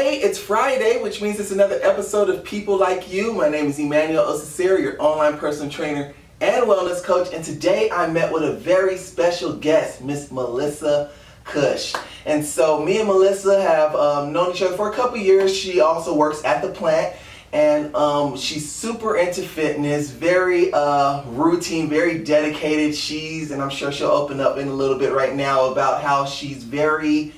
Hey, it's Friday, which means it's another episode of People Like You. My name is Emmanuel Osisiri, your online personal trainer and wellness coach, and today I met with a very special guest, Miss Melissa Cush. And so me and Melissa have known each other for a couple years. She also works at the plant, and she's super into fitness, very routine, very dedicated. And I'm sure she'll open up in a little bit right now about how she's very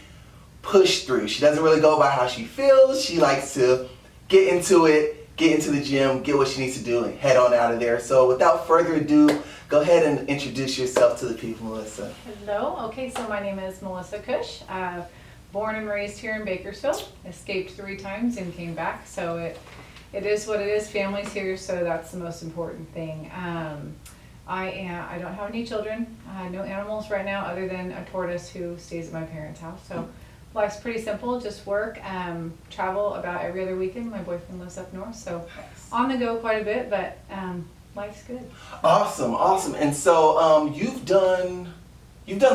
push through. She doesn't really go by how she feels. She likes to get into it, get into the gym, get what she needs to do, and head on out of there. So without further ado, go ahead and introduce yourself to the people, Melissa. Hello. Okay, so my name is Melissa Cush. Born and raised here in Bakersfield. Escaped 3 times and came back. So it is what it is. Family's here, so that's the most important thing. I don't have any children, no animals right now other than a tortoise who stays at my parents' house. So life's pretty simple, just work, travel about every other weekend. My boyfriend lives up north, so on the go quite a bit, but life's good. Awesome. And so you've done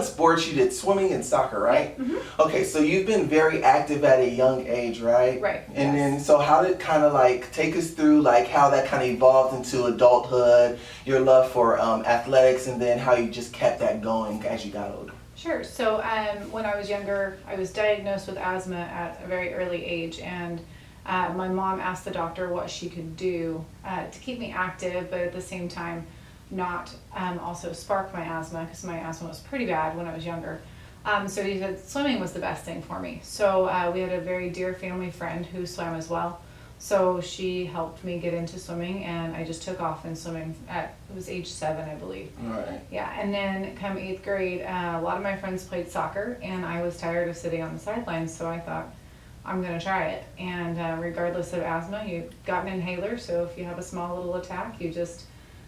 sports. You did swimming and soccer, right? Mm-hmm. Okay, so you've been very active at a young age, right? Right. And then, so how did kind of like take us through like how that kind of evolved into adulthood, your love for athletics, and then how you just kept that going as you got older? Sure. So when I was younger, I was diagnosed with asthma at a very early age, and my mom asked the doctor what she could do to keep me active, but at the same time not also spark my asthma, because my asthma was pretty bad when I was younger. So he said swimming was the best thing for me. So we had a very dear family friend who swam as well. So she helped me get into swimming, and I just took off in swimming it was age 7, I believe. All right. Yeah, and then come 8th grade, a lot of my friends played soccer, and I was tired of sitting on the sidelines, so I thought, I'm going to try it. And regardless of asthma, you got an inhaler, so if you have a small little attack, you just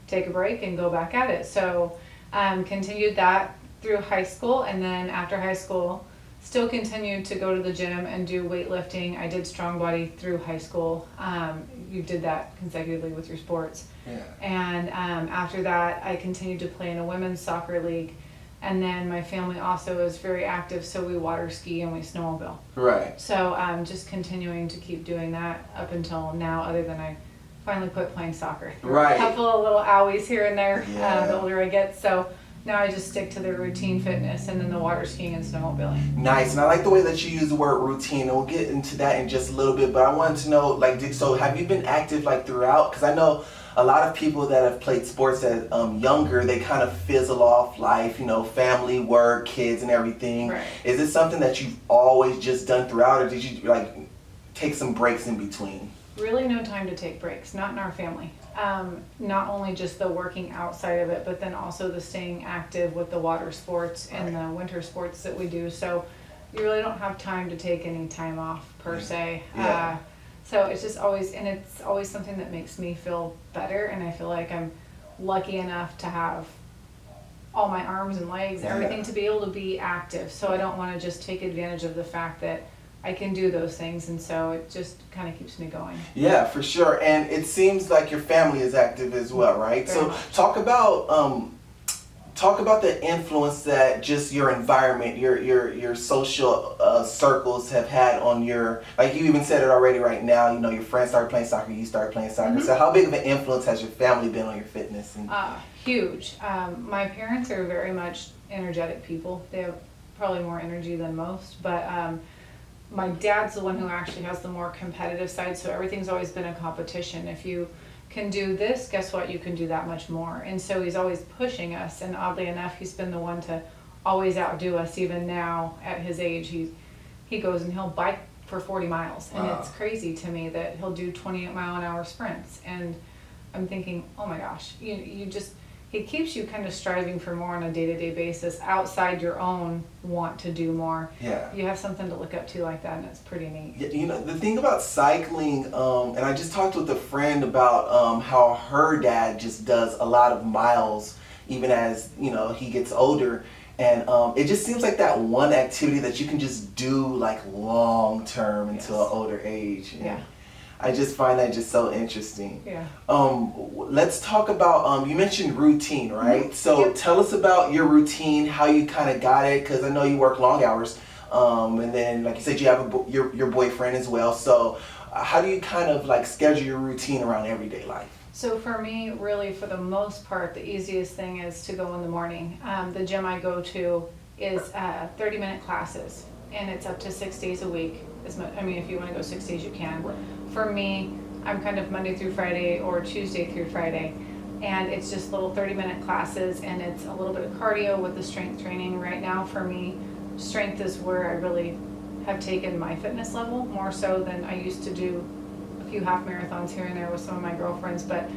take a break and go back at it. So continued that through high school, and then after high school, still continued to go to the gym and do weightlifting. I did strong body through high school. You did that consecutively with your sports. Yeah. And after that, I continued to play in a women's soccer league. And then my family also is very active, so we water ski and we snowmobile. Right. So just continuing to keep doing that up until now, other than I finally quit playing soccer. Right. A couple of little owies here and there, Yeah. the older I get. So now I just stick to the routine fitness and then the water skiing and snowmobiling. Nice, and I like the way that you use the word routine, and we'll get into that in just a little bit, but I wanted to know, like, so have you been active, like, throughout? Because I know a lot of people that have played sports as younger, they kind of fizzle off life, family, work, kids, and everything. Right. Is it something that you've always just done throughout, or did you, like, take some breaks in between? Really no time to take breaks, not in our family. Not only just the working outside of it, but then also the staying active with the water sports and the winter sports that we do. So you really don't have time to take any time off per se. Yeah. So it's just always, and it's always something that makes me feel better, and I feel like I'm lucky enough to have all my arms and legs, everything to be able to be active. So I don't want to just take advantage of the fact that I can do those things, and so it just kind of keeps me going. Yeah, for sure. And it seems like your family is active as well, right? Very So much. talk about the influence that just your environment, your social circles have had on your, like you even said it already right now, your friends started playing soccer, you started playing soccer. Mm-hmm. So how big of an influence has your family been on your fitness? And Huge. My parents are very much energetic people. They have probably more energy than most, but my dad's the one who actually has the more competitive side, so everything's always been a competition. If you can do this, guess what, you can do that much more. And so he's always pushing us, and oddly enough, he's been the one to always outdo us. Even now at his age, he goes and he'll bike for 40 miles. And Wow. it's crazy to me that he'll do 28-mile-an-hour sprints, and I'm thinking, oh my gosh, you just, it keeps you kind of striving for more on a day-to-day basis outside your own want to do more. Yeah. You have something to look up to like that, and it's pretty neat. The thing about cycling, and I just talked with a friend about how her dad just does a lot of miles even as he gets older, and it just seems like that one activity that you can just do like long term until an older age. Yeah. I just find that just so interesting. Yeah. Let's talk about, you mentioned routine, right? Mm-hmm. So Yep. tell us about your routine, how you kind of got it, because I know you work long hours. And then, like you said, you have your boyfriend as well. So how do you kind of like schedule your routine around everyday life? So for me, really, for the most part, the easiest thing is to go in the morning. The gym I go to is 30-minute classes, and it's up to 6 days a week. I mean, if you want to go 6 days, you can. Right. For me, I'm kind of Monday through Friday or Tuesday through Friday, and it's just little 30-minute classes, and it's a little bit of cardio with the strength training. Right now, for me, strength is where I really have taken my fitness level, more so than I used to do a few half marathons here and there with some of my girlfriends, but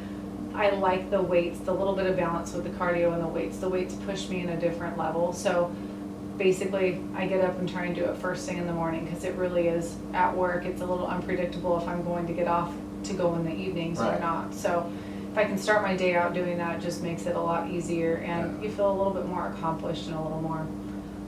I like the weights, the little bit of balance with the cardio and the weights. The weights push me in a different level. So basically, I get up and try and do it first thing in the morning, because it really is, at work, it's a little unpredictable if I'm going to get off to go in the evenings or not. So if I can start my day out doing that, it just makes it a lot easier, and you feel a little bit more accomplished and a little more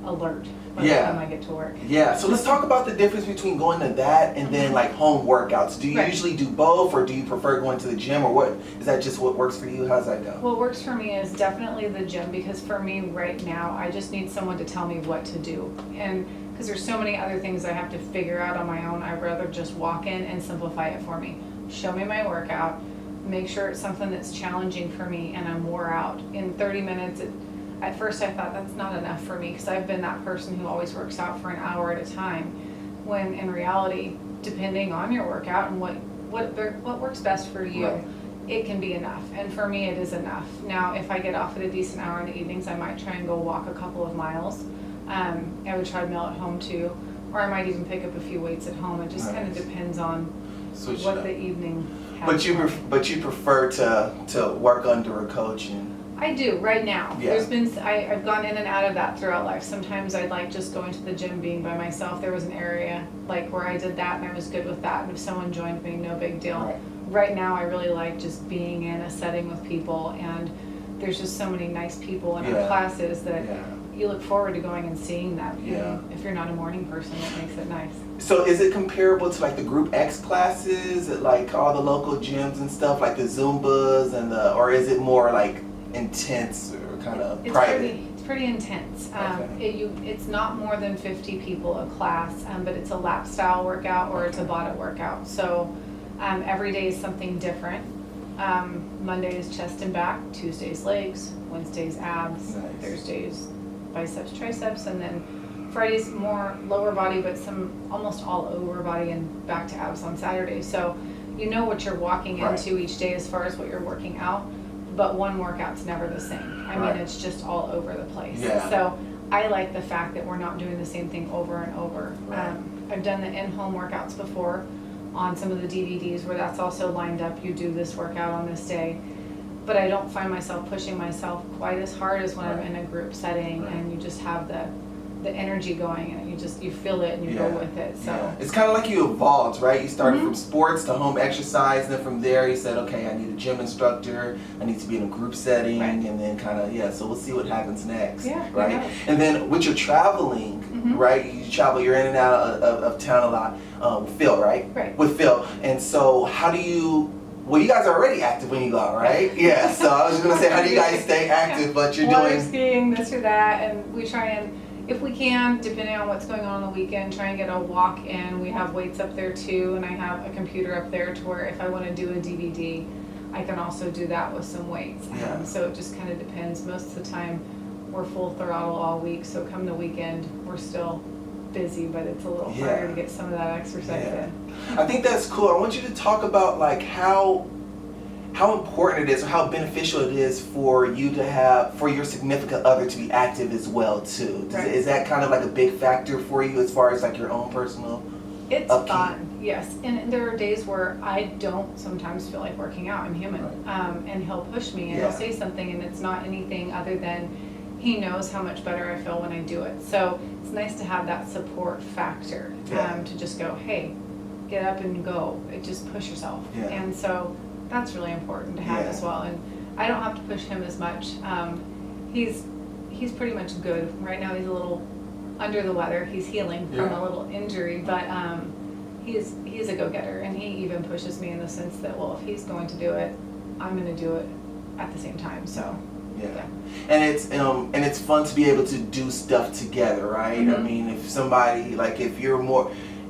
alert by the time I get to work. Yeah, so let's talk about the difference between going to that and then like home workouts. Do you usually do both, or do you prefer going to the gym, or what? Is that just what works for you? How's that go? What works for me is definitely the gym, because for me right now, I just need someone to tell me what to do. And because there's so many other things I have to figure out on my own, I'd rather just walk in and simplify it for me. Show me my workout, make sure it's something that's challenging for me and I'm wore out. In 30 minutes, at first I thought that's not enough for me, because I've been that person who always works out for an hour at a time, when in reality, depending on your workout and what works best for you, it can be enough. And for me, it is enough. Now, if I get off at a decent hour in the evenings, I might try and go walk a couple of miles. I would treadmill at home too, or I might even pick up a few weights at home. It just kind of depends on what the evening has. But you prefer to work under a coach and. I do right now. There's been I've gone in and out of that throughout life. Sometimes I'd like just going to the gym, being by myself. There was an area like where I did that and I was good with that, and if someone joined me, no big deal. Right now I really like just being in a setting with people, and there's just so many nice people in our classes that you look forward to going and seeing them. If you're not a morning person, it makes it nice. So is it comparable to like the Group X classes at like all the local gyms and stuff, like the Zumbas and or is it more like intense or kind of private? It's pretty intense. It's not more than 50 people a class, but it's a lap style workout or it's a Bata workout. So every day is something different. Monday is chest and back, Tuesdays legs, Wednesdays abs, Thursdays biceps, triceps, and then Friday's more lower body, but some almost all over body, and back to abs on Saturday. So you know what you're walking into each day as far as what you're working out, but one workout's never the same. I mean, it's just all over the place. So I like the fact that we're not doing the same thing over and over. I've done the in-home workouts before on some of the DVDs where that's also lined up. You do this workout on this day. But I don't find myself pushing myself quite as hard as when I'm in a group setting and you just have the energy going and you feel it and you go with it. So it's kind of like you evolved, right? You started from sports to home exercise, and then from there you said, okay, I need a gym instructor, I need to be in a group setting, and then kind of so we'll see what happens next, right? And then with your traveling, right? You travel, you're in and out of town a lot with Phil, right? With Phil, and so how do you? Well, you guys are already active when you go out, right? Yeah. So I was just gonna say, how do you guys stay active? But you're water doing skiing, this or that, and we try and, if we can, depending on what's going on the weekend, try and get a walk in. We have weights up there too, and I have a computer up there to where if I want to do a DVD, I can also do that with some weights. So it just kind of depends. Most of the time, we're full throttle all week. So come the weekend, we're still busy, but it's a little harder to get some of that exercise in. I think that's cool. I want you to talk about like how important it is, or how beneficial it is for you to have, for your significant other to be active as well too. Is that kind of like a big factor for you as far as like your own personal It's upkeep? fun, yes. And there are days where I don't sometimes feel like working out. I'm human. And he'll push me and he'll say something, and it's not anything other than he knows how much better I feel when I do it. So it's nice to have that support factor, to just go, hey, get up and go. Just push yourself. And so that's really important to have as well. And I don't have to push him as much. He's pretty much good. Right now he's a little under the weather. He's healing from a little injury, but he's a go-getter, and he even pushes me in the sense that, well, if he's going to do it, I'm going to do it at the same time. So Yeah. And it's fun to be able to do stuff together, right? I mean, if somebody, like, if you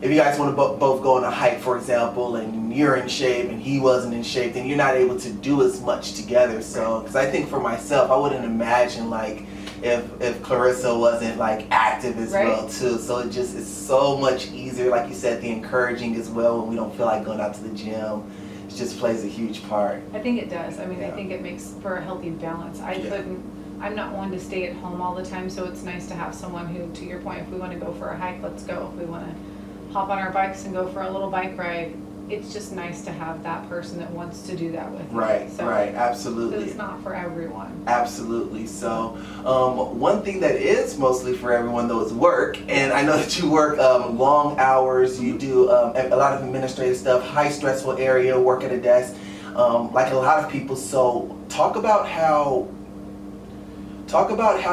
guys want to both go on a hike, for example, and you're in shape and he wasn't in shape, then you're not able to do as much together. So, because I think for myself, I wouldn't imagine, like, if Clarissa wasn't, like, active as well too. So it's so much easier, like you said, the encouraging as well when we don't feel like going out to the gym. It just plays a huge part. I think it does. I mean, I think it makes for a healthy balance. I'm not one to stay at home all the time, so it's nice to have someone who, to your point, if we want to go for a hike, let's go. If we want to hop on our bikes and go for a little bike ride, it's just nice to have that person that wants to do that with you. Right, so, right, absolutely. It's not for everyone. Absolutely. So, one thing that is mostly for everyone, though, is work. And I know that you work long hours. You do a lot of administrative stuff, high stressful area, work at a desk, like a lot of people. So, talk about how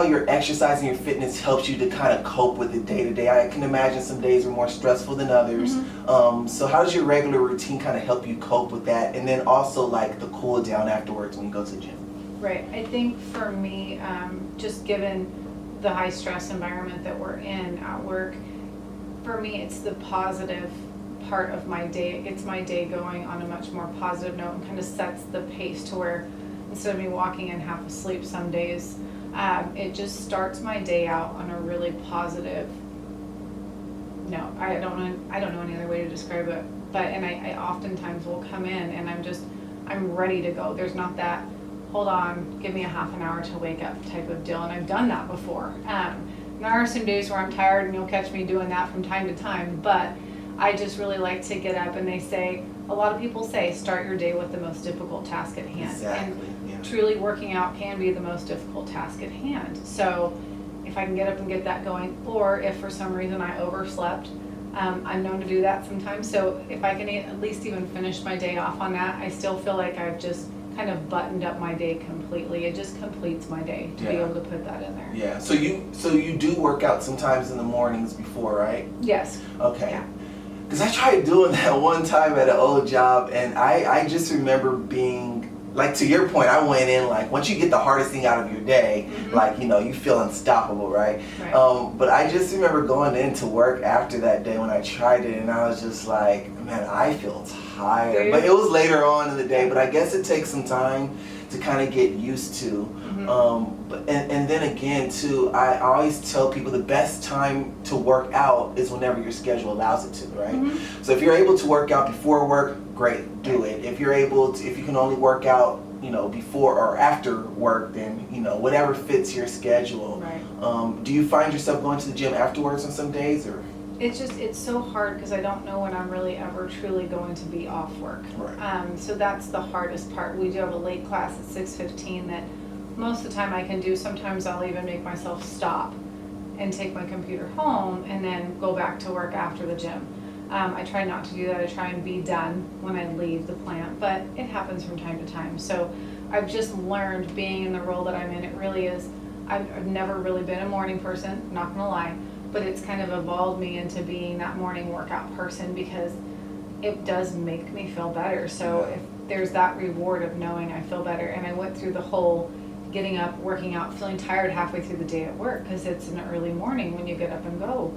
your exercise and your fitness helps you to kind of cope with the day to day. I can imagine some days are more stressful than others. So how does your regular routine kind of help you cope with that? And then also, like, the cool down afterwards when you go to the gym. Right. I think for me, just given the high stress environment that we're in at work, for me, it's the positive part of my day. It gets my day going on a much more positive note and kind of sets the pace to where instead of me walking in half asleep some days, it just starts my day out on a really positive note. I don't know any other way to describe it, but I oftentimes will come in and I'm ready to go. There's not that hold on, give me a half an hour to wake up type of deal, and I've done that before. There are some days where I'm tired, and you'll catch me doing that from time to time, but I just really like to get up, and a lot of people say, start your day with the most difficult task at hand. Exactly. And truly working out can be the most difficult task at hand. So if I can get up and get that going, or if for some reason I overslept, I'm known to do that sometimes. So if I can at least even finish my day off on that, I still feel like I've just kind of buttoned up my day completely. It just completes my day to be able to put that in there. Yeah. So you do work out sometimes in the mornings before, right? Yes. Okay. Yeah. Because I tried doing that one time at an old job, and I just remember being, like, to your point, I went in, like, once you get the hardest thing out of your day, like, you feel unstoppable, right? But I just remember going into work after that day when I tried it, and I was just like, man, I feel tired. But it was later on in the day, but I guess it takes some time to kind of get used to. And then again, too, I always tell people the best time to work out is whenever your schedule allows it to, right? So if you're able to work out before work, great, do it. If you can only work out, before or after work, then, whatever fits your schedule. Do you find yourself going to the gym afterwards on some days, or? It's so hard because I don't know when I'm really ever truly going to be off work. So that's the hardest part. We do have a late class at 6:15 that most of the time I can do. Sometimes I'll even make myself stop and take my computer home and then go back to work after the gym. I try not to do that. I try and be done when I leave the plant, but it happens from time to time. So I've just learned, being in the role that I'm in, it really is, I've never really been a morning person, not gonna lie, but it's kind of evolved me into being that morning workout person because it does make me feel better. So if there's that reward of knowing I feel better, and I went through the whole getting up, working out, feeling tired halfway through the day at work because it's in the early morning when you get up and go.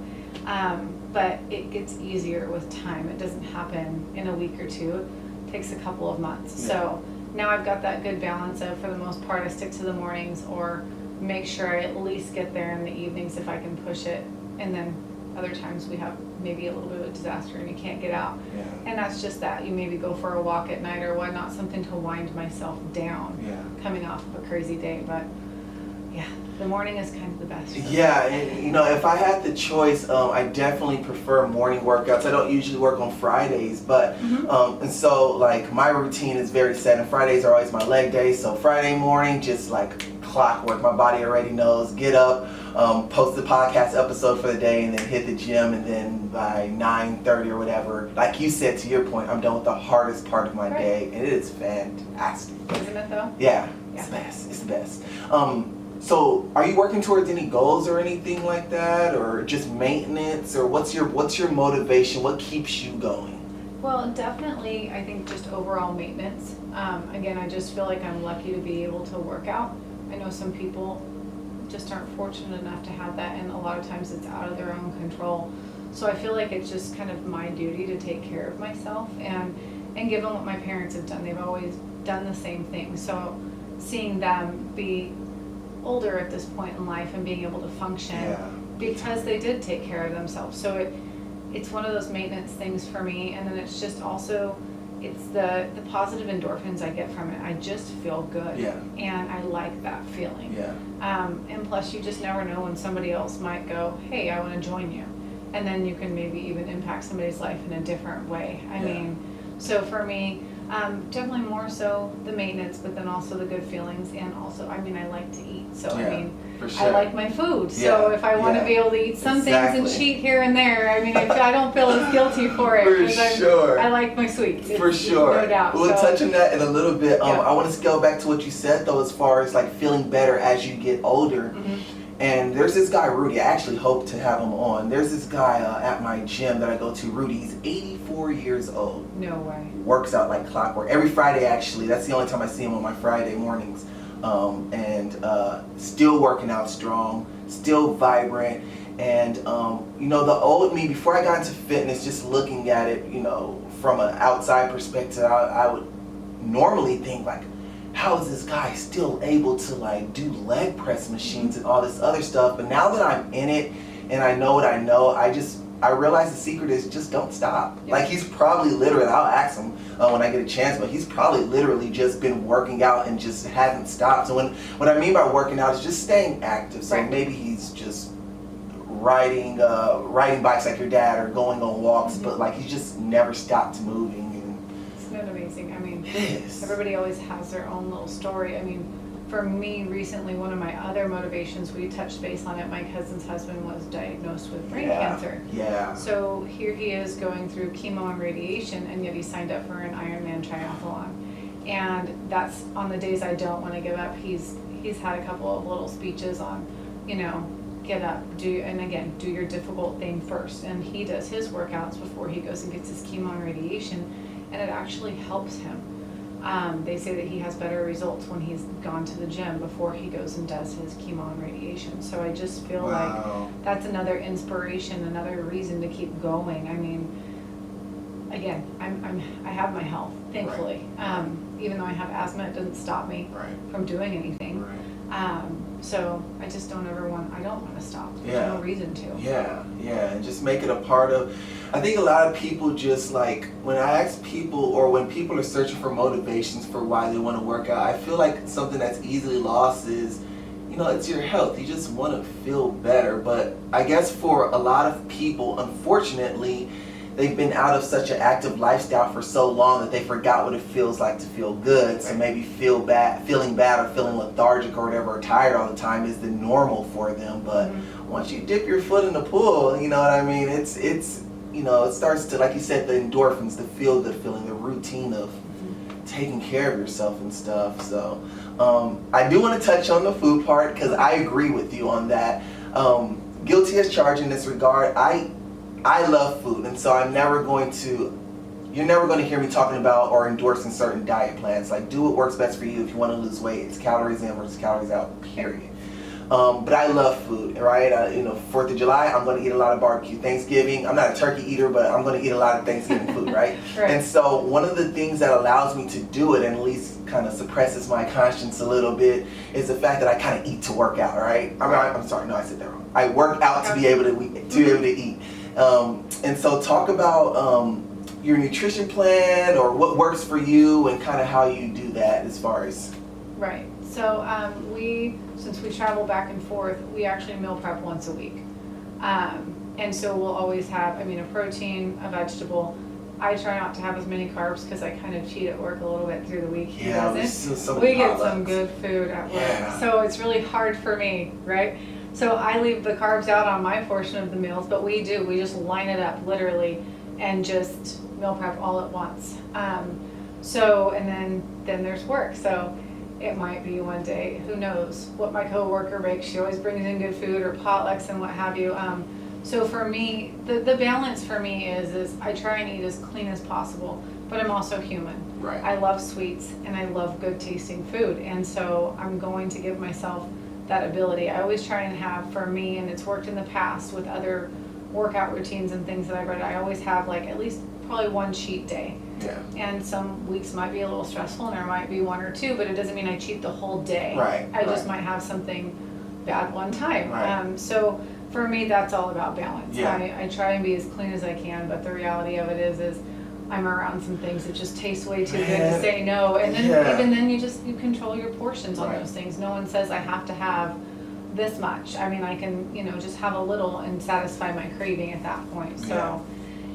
But it gets easier with time. It doesn't happen in a week or two. It takes a couple of months. So now I've got that good balance of, for the most part, I stick to the mornings or make sure I at least get there in the evenings if I can push it. And then other times we have maybe a little bit of a disaster and you can't get out. And that's just that. You maybe go for a walk at night or whatnot, something to wind myself down coming off of a crazy day. But yeah, the morning is kind of the best. Yeah, and if I had the choice, I definitely prefer morning workouts. I don't usually work on Fridays, but and so, like, my routine is very set, and Fridays are always my leg day. So Friday morning, just like clockwork, my body already knows. Get up, post the podcast episode for the day, and then hit the gym, and then by 9:30 or whatever, like you said, to your point, I'm done with the hardest part of my day, and it is fantastic. Isn't it though? Yeah, it's the best. It's the best. So are you working towards any goals or anything like that, or just maintenance, or what's your motivation? What keeps you going? Well, definitely, I think just overall maintenance. Again, I just feel like I'm lucky to be able to work out. I know some people just aren't fortunate enough to have that, and a lot of times it's out of their own control. So I feel like it's just kind of my duty to take care of myself, and given what my parents have done, they've always done the same thing. So seeing them be older at this point in life and being able to function because they did take care of themselves. So it's one of those maintenance things for me, and then it's just also it's the positive endorphins I get from it. I just feel good, and I like that feeling. And plus, you just never know when somebody else might go, hey, I want to join you, and then you can maybe even impact somebody's life in a different way. I mean, so for me, definitely more so the maintenance, but then also the good feelings, and also, I mean, I like to eat, so I mean, for sure. I like my food, so if I want to be able to eat some things and cheat here and there, I mean, I don't feel as guilty for it. For sure. I like my sweets. For sure. No doubt. We'll touch on that in a little bit. I want to scale back to what you said, though, as far as like feeling better as you get older. And there's this guy, Rudy. I actually hope to have him on. There's this guy at my gym that I go to, Rudy. He's 84 years old. No way. Works out like clockwork. Every Friday, actually. That's the only time I see him on my Friday mornings. Still working out strong, still vibrant. And, you know, the old me, before I got into fitness, just looking at it, you know, from an outside perspective, I would normally think like, how is this guy still able to like do leg press machines and all this other stuff? But now that I'm in it and I know what I know, I realize the secret is just don't stop. Like he's probably literally, I'll ask him when I get a chance, but he's probably literally just been working out and just hasn't stopped. So what I mean by working out is just staying active. So maybe he's just riding bikes like your dad or going on walks, but like he just never stopped moving. Isn't it amazing? I mean, everybody always has their own little story. I mean, for me recently, one of my other motivations, we touched base on it, my cousin's husband was diagnosed with brain cancer. So here he is going through chemo and radiation, and yet he signed up for an Ironman triathlon. And that's on the days I don't want to give up. He's had a couple of little speeches on, you know, get up, do your difficult thing first. And he does his workouts before he goes and gets his chemo and radiation, and it actually helps him. They say that he has better results when he's gone to the gym before he goes and does his chemo and radiation. So I just feel like that's another inspiration, another reason to keep going. I mean, again, I have my health, thankfully. Even though I have asthma, it doesn't stop me from doing anything. So I just don't want to stop. There's no reason to. And just make it a part of, I think a lot of people just like, when I ask people or when people are searching for motivations for why they want to work out, I feel like something that's easily lost is, you know, it's your health. You just want to feel better. But I guess for a lot of people, unfortunately, they've been out of such an active lifestyle for so long that they forgot what it feels like to feel good. So maybe feeling bad or feeling lethargic or whatever, or tired all the time is the normal for them. But once you dip your foot in the pool, you know what I mean? It's you know, it starts to, like you said, the endorphins, the feel-good feeling, the routine of taking care of yourself and stuff. So I do want to touch on the food part because I agree with you on that. Guilty as charged in this regard. I love food, and so you're never going to hear me talking about or endorsing certain diet plans. Like, do what works best for you. If you want to lose weight, it's calories in versus calories out, period. But I love food, right? You know, 4th of July, I'm going to eat a lot of barbecue. Thanksgiving, I'm not a turkey eater, but I'm going to eat a lot of Thanksgiving food, right? And so one of the things that allows me to do it, and at least kind of suppresses my conscience a little bit, is the fact that I kind of eat to work out, right? I'm sorry, no, I said that wrong. I work out to be able to eat. And so talk about your nutrition plan or what works for you and kind of how you do that as far as... Right. So since we travel back and forth, we actually meal prep once a week. And so we'll always have, a protein, a vegetable. I try not to have as many carbs because I kind of cheat at work a little bit through the week. He doesn't. We get some good food at work. So it's really hard for me, right? So I leave the carbs out on my portion of the meals, but we just line it up literally and just meal prep all at once. And then there's work. So it might be one day, who knows what my coworker makes. She always brings in good food or potlucks and what have you. So for me, the balance for me is I try and eat as clean as possible, but I'm also human. Right. I love sweets and I love good tasting food, and so I'm going to give myself that ability. I always try and have, for me, and it's worked in the past with other workout routines and things that I've read, I always have like at least probably one cheat day. Yeah. And some weeks might be a little stressful and there might be one or two, but it doesn't mean I cheat the whole day. Right. I just might have something bad one time. Right. So for me, that's all about balance. Yeah. I try and be as clean as I can, but the reality of it is I'm around some things that just taste way too good to say no. And then even then you control your portions on those things. No one says I have to have this much. I mean, I can, just have a little and satisfy my craving at that point. So,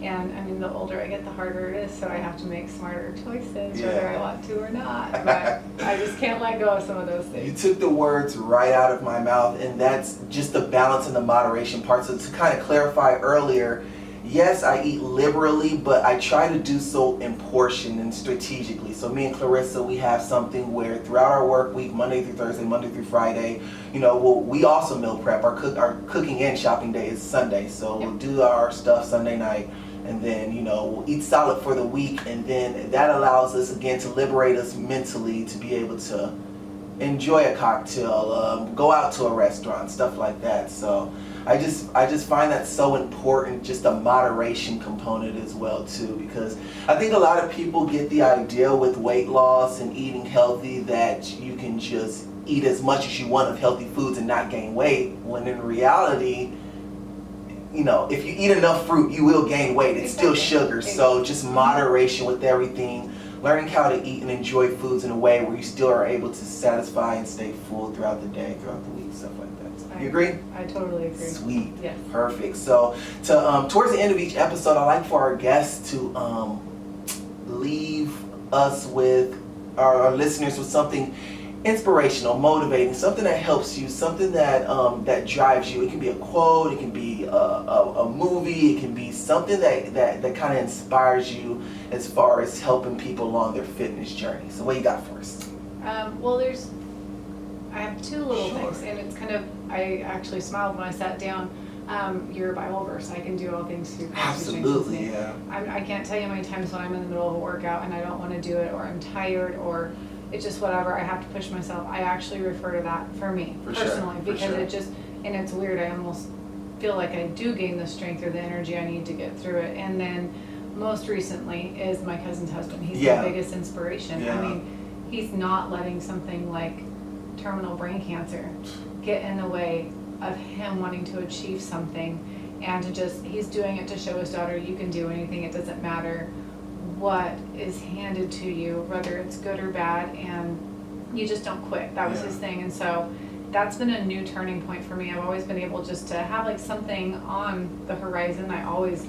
and I mean, the older I get, the harder it is. So I have to make smarter choices, whether I want to or not. But I just can't let go of some of those things. You took the words right out of my mouth, and that's just the balance and the moderation part. So to kind of clarify earlier, yes, I eat liberally, but I try to do so in portion and strategically. So me and Clarissa, we have something where throughout our work week, Monday through Thursday, Monday through Friday, we also meal prep. Our cooking and shopping day is Sunday. So we'll do our stuff Sunday night, and then, we'll eat solid for the week, and then that allows us, again, to liberate us mentally to be able to enjoy a cocktail, go out to a restaurant, stuff like that. So I just find that so important, just a moderation component as well too, because I think a lot of people get the idea with weight loss and eating healthy that you can just eat as much as you want of healthy foods and not gain weight, when in reality, if you eat enough fruit, you will gain weight. It's still sugar. So just moderation with everything, learning how to eat and enjoy foods in a way where you still are able to satisfy and stay full throughout the day, throughout the week, stuff like that. So, you agree? I totally agree. Sweet. Yes. Perfect. So towards the end of each episode, I like for our guests to leave us with our listeners with something inspirational, motivating, something that helps you, something that that drives you. It can be a quote, it can be a movie, it can be something that kind of inspires you as far as helping people along their fitness journey. So what you got for us? Well, I have two little things, and it's kind of, I actually smiled when I sat down. Your Bible verse, I can do all things through Christ who strengthens me. Absolutely, yeah. I can't tell you how many times when I'm in the middle of a workout and I don't want to do it, or I'm tired, or it's just whatever, I have to push myself. I actually refer to that for me, personally, because it just, and it's weird, I almost feel like I do gain the strength or the energy I need to get through it. And then most recently is my cousin's husband. He's my biggest inspiration. I mean, he's not letting something like terminal brain cancer get in the way of him wanting to achieve something, and he's doing it to show his daughter, you can do anything, it doesn't matter what is handed to you, whether it's good or bad, and you just don't quit. That was his thing. And so that's been a new turning point for me. I've always been able just to have like something on the horizon. I always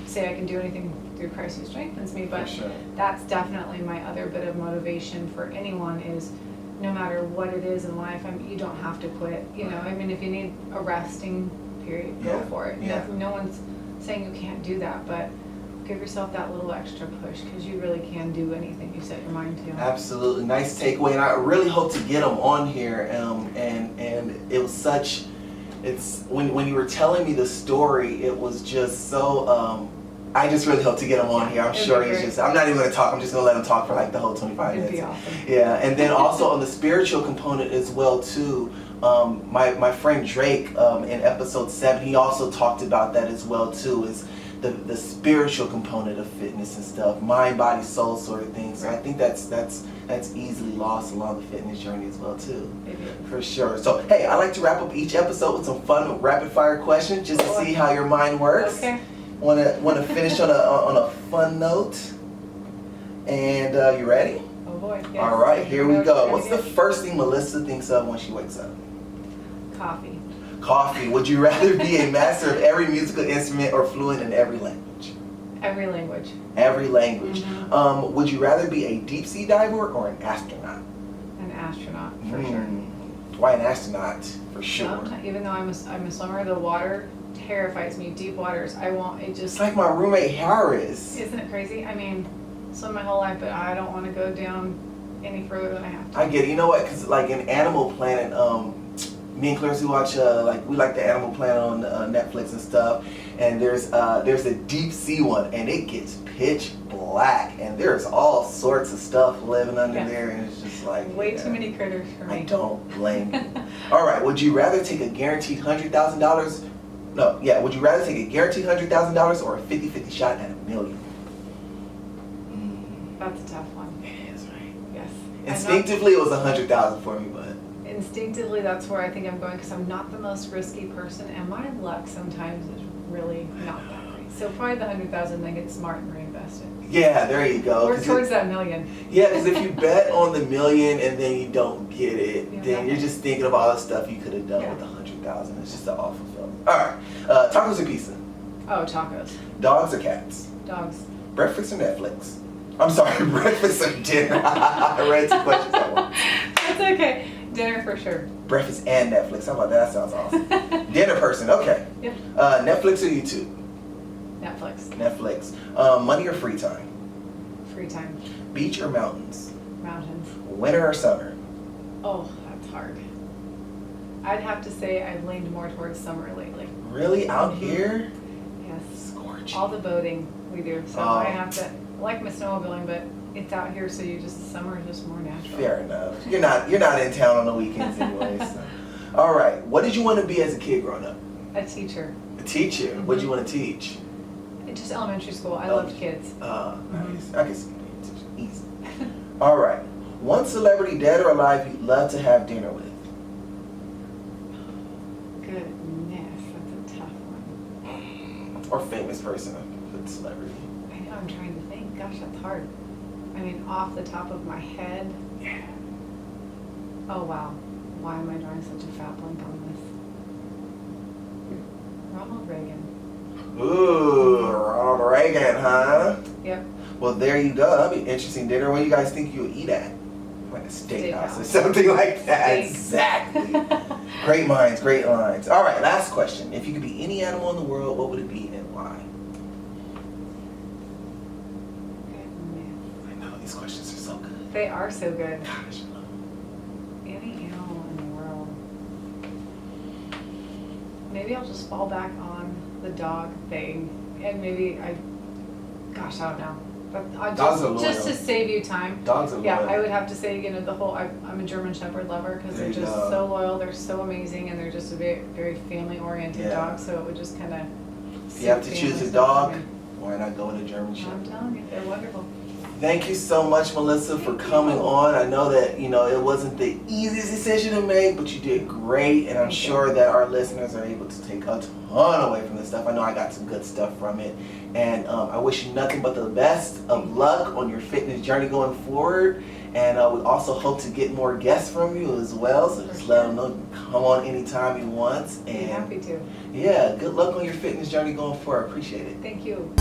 say I can do anything through Christ who strengthens me, but that's definitely my other bit of motivation for anyone is, no matter what it is in life, you don't have to quit. I mean, if you need a resting period, go for it. No one's saying you can't do that, but give yourself that little extra push, because you really can do anything you set your mind to. Absolutely. Nice takeaway, and I really hope to get them on here. And it was when you were telling me the story, it was just so, I just really hope to get him on here. I'm sure I'm not even going to talk. I'm just going to let him talk for like the whole 25 minutes. It'd be awesome. Yeah, and then also on the spiritual component as well too. My friend Drake in episode 7, he also talked about that as well too. Is the spiritual component of fitness and stuff, mind, body, soul sort of thing. So I think that's easily lost along the fitness journey as well too. For sure. So hey, I like to wrap up each episode with some fun rapid fire questions just to see how your mind works. Okay. Want to finish on a fun note. And you ready? Oh boy. Yes. All right, here we go. What's the first thing Melissa thinks of when she wakes up? Coffee. Coffee. Would you rather be a master of every musical instrument or fluent in every language? Every language. Every language. Mm-hmm. Would you rather be a deep sea diver or an astronaut? An astronaut, for sure. Why an astronaut? For sure. Even though I'm a swimmer, the water terrifies me. Deep waters, I won't. It's like my roommate Harris. Isn't it crazy? I mean, swim my whole life, but I don't want to go down any further than I have to. I get it. You know what? Because like in Animal Planet, Me and Clarence, we watch we like the Animal Planet on Netflix and stuff. And there's a deep sea one, and it gets pitch black, and there's all sorts of stuff living under there, and it's just like way too many critters for me. I don't blame you. All right, would you rather take a guaranteed $100,000? No, yeah. Would you rather take a guaranteed $100,000 or a 50-50 shot at $1 million? That's a tough one. It is, right? Yes. Instinctively, it was 100,000 for me, but. Instinctively, that's where I think I'm going because I'm not the most risky person, and my luck sometimes is really not that great. So probably the 100,000, then get smart and reinvest it. Yeah, there you go. Or towards that million. Yeah, because if you bet on the million and then you don't get it, then you're just thinking of all the stuff you could have done with the 100,000. It's just an awful feeling. All right, tacos or pizza? Oh, tacos. Dogs or cats? Dogs. Breakfast or Netflix? I'm sorry, breakfast or dinner? I read 2 questions at once. That's okay. Dinner for sure. Breakfast and Netflix. How about that? That sounds awesome. Dinner person. Okay. Yep. Netflix or YouTube? Netflix. Netflix. Money or free time? Free time. Beach or mountains? Mountains. Winter or summer? Oh, that's hard. I'd have to say I've leaned more towards summer lately. Really? Out here? Yes. Scorching. All the boating we do. So I have to, I like my snowmobiling, but it's out here, so summer is just more natural. Fair enough. You're not in town on the weekends anyway. So. All right. What did you want to be as a kid growing up? A teacher. A teacher. Mm-hmm. What did you want to teach? Just elementary school. I loved kids. Nice. I guess easy. All right. One celebrity, dead or alive, you'd love to have dinner with? Goodness, that's a tough one. Or famous person, good celebrity. I know. I'm trying to think. Gosh, that's hard. I mean, off the top of my head. Yeah. Oh wow. Why am I drawing such a fat blank on this? Ronald Reagan. Ooh, Ronald Reagan, huh? Yep. Well, there you go. That'll be an interesting dinner. Where do you guys think you'll eat at? Like a steakhouse or something like that. Steak. Exactly. Great minds, great lines. All right, last question. If you could be any animal in the world, what would it be and why? Goodness. I know, these questions are so good. They are so good. Gosh. Any animal in the world. Maybe I'll just fall back on the dog thing, and maybe I don't know. But Dogs are loyal. just to save you time. Dogs are Yeah, loyal. I would have to say, I'm a German Shepherd lover because they're just so loyal, they're so amazing, and they're just a very, very family-oriented dog. So it would just kind of. If you have to choose a dog, why not go with a German Shepherd? I'm telling you, they're wonderful. Thank you so much, Melissa, for coming on. I know that, it wasn't the easiest decision to make, but you did great, and I'm sure that our listeners are able to take a ton away from this stuff. I know I got some good stuff from it, and I wish you nothing but the best of luck on your fitness journey going forward, and we also hope to get more guests from you as well, so just let them know you can come on anytime you want. And I'd be happy to. Yeah, good luck on your fitness journey going forward. I appreciate it. Thank you.